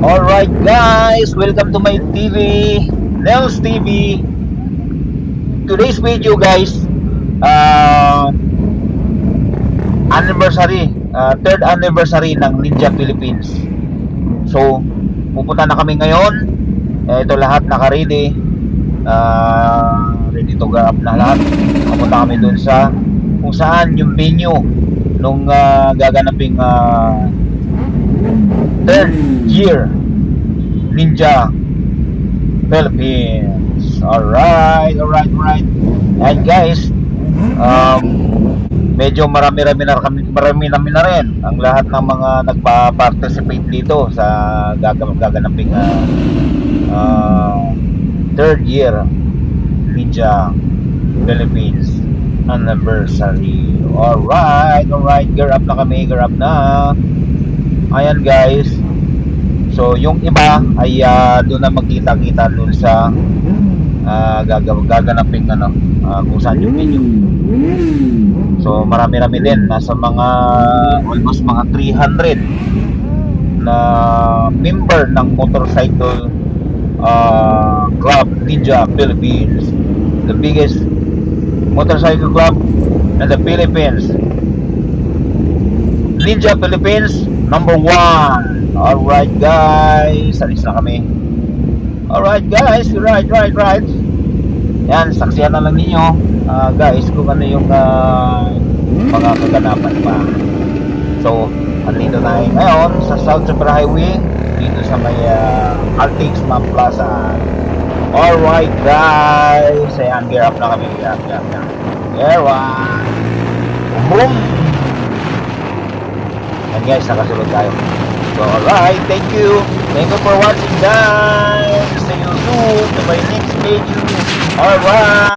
Alright guys, welcome to my TV, Nels TV. Today's video guys, anniversary, third anniversary ng Ninja Philippines. So, pupunta na kami ngayon. Ito lahat naka-ready. Ready to go up na lahat. Pupunta kami dun sa kung saan yung venue nung gaganaping third year Ninja Philippines. Alright. And guys, medyo marami na rin ang lahat ng mga nagpa-participate dito sa gaganaping third year Ninja Philippines anniversary. Alright, gear up na kami, ayan guys. So yung iba ay doon na magkita-kita doon sa gaganaping kung saan yung venue. So marami din, nasa mga almost mga 300 na member ng motorcycle club Ninja Philippines, the biggest motorcycle club in the Philippines. Ninja Philippines number 1. Alright guys, alis na kami. Alright guys, right. Yan, saksihan na lang ninyo guys kung ano yung mga kaganapan pa. So, andito tayo ngayon sa South Super Highway, dito sa may Altix Map Plaza. Alright guys, ayan, gear up na kami. Gear up. Boom! And guys, nakasunod tayo. So alright, thank you for watching guys. See you soon to my next video. Alright.